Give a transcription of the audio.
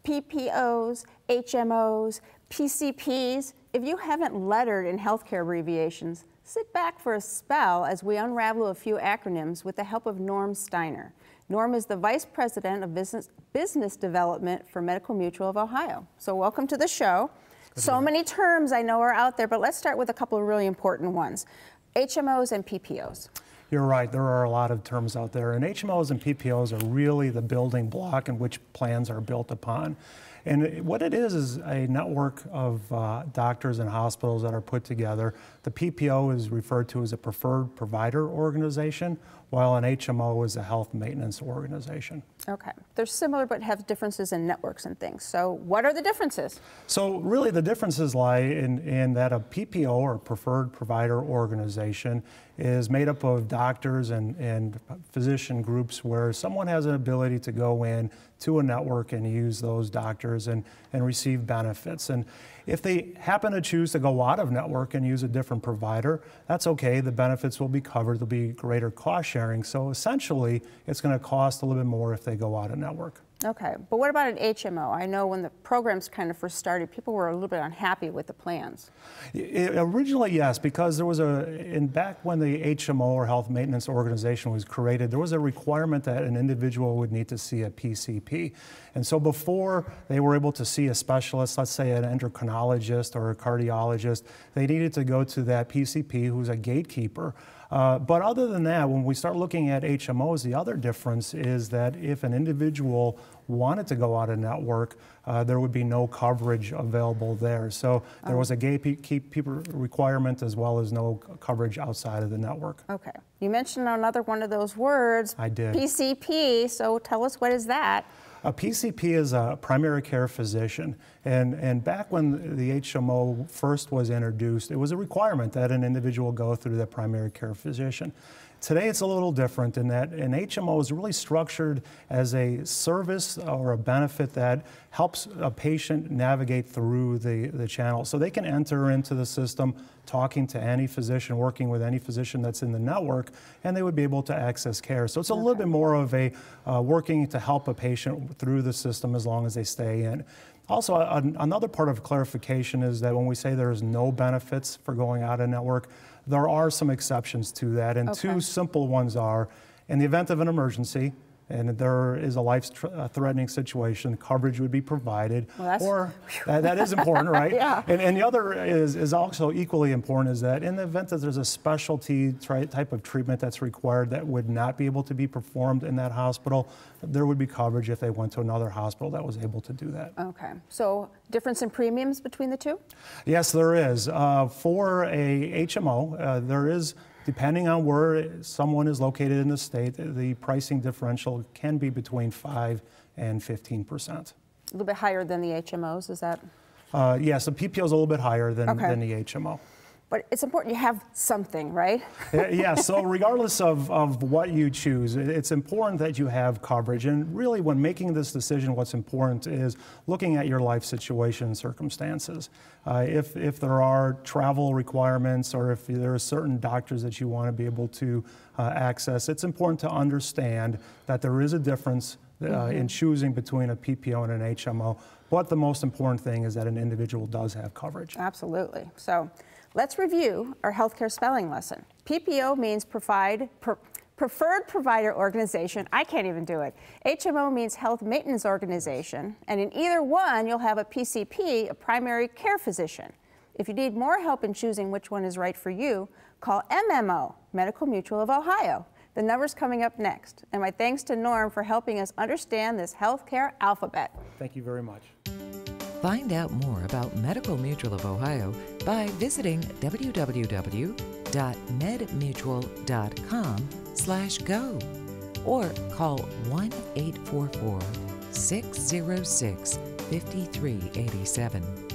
PPOs, HMOs, PCPs. If you haven't lettered in healthcare abbreviations, sit back for a spell as we unravel a few acronyms with the help of Norm Steiner. Norm is the Vice President of Business Development for Medical Mutual of Ohio. So welcome to the show. So many terms I know are out there, but let's start with a couple of really important ones. HMOs and PPOs. You're right, there are a lot of terms out there, and HMOs and PPOs are really the building block in which plans are built upon. And what it is a network of doctors and hospitals that are put together. The PPO is referred to as a preferred provider organization, while an HMO is a health maintenance organization. Okay. They're similar but have differences in networks and things. So what are the differences? So really the differences lie in that a PPO, or preferred provider organization, is made up of doctors and physician groups where someone has an ability to go in to a network and use those doctors and receive benefits. And if they happen to choose to go out of network and use a different provider, that's okay. The benefits will be covered. There'll be greater cost sharing. So essentially, it's going to cost a little bit more if they go out of network. Okay, but what about an HMO? I know when the programs kind of first started, people were a little bit unhappy with the plans. Originally, yes, because there was back when the HMO, or health maintenance organization, was created, there was a requirement that an individual would need to see a PCP. And so before they were able to see a specialist, let's say an endocrinologist or a cardiologist, they needed to go to that PCP, who's a gatekeeper. But other than that, when we start looking at HMOs, the other difference is that if an individual wanted to go out of network, there would be no coverage available there. So there was a gatekeeper requirement as well as no coverage outside of the network. Okay. You mentioned another one of those words. I did. PCP, so tell us, what is that? A PCP is a primary care physician, and back when the HMO first was introduced, it was a requirement that an individual go through the primary care physician. Today it's a little different in that an HMO is really structured as a service or a benefit that helps a patient navigate through the channel. So they can enter into the system talking to any physician, working with any physician that's in the network, and they would be able to access care. So it's a little bit more of a working to help a patient through the system as long as they stay in. Also, another part of clarification is that when we say there's no benefits for going out of network, there are some exceptions to that, and two simple ones are, in the event of an emergency, and there is a life-threatening situation, coverage would be provided. Well, that is important, right? Yeah. And the other is also equally important, is that in the event that there's a specialty type of treatment that's required that would not be able to be performed in that hospital, there would be coverage if they went to another hospital that was able to do that. Okay. So difference in premiums between the two? Yes, there is. For a HMO, there is, depending on where someone is located in the state, the pricing differential can be between 5 and 15%. A little bit higher than the HMOs, is that? Yes, the PPO is a little bit higher than the HMO. But it's important you have something, right? Yeah, so regardless of what you choose, it's important that you have coverage. And really, when making this decision, what's important is looking at your life situation and circumstances. If there are travel requirements, or if there are certain doctors that you want to be able to access, it's important to understand that there is a difference in choosing between a PPO and an HMO. But the most important thing is that an individual does have coverage. Absolutely. So let's review our healthcare spelling lesson. PPO means preferred provider organization. I can't even do it. HMO means health maintenance organization. And in either one, you'll have a PCP, a primary care physician. If you need more help in choosing which one is right for you, call MMO, Medical Mutual of Ohio. The number's coming up next. And my thanks to Norm for helping us understand this healthcare alphabet. Thank you very much. Find out more about Medical Mutual of Ohio by visiting www.medmutual.com/go or call 1-844-606-5387.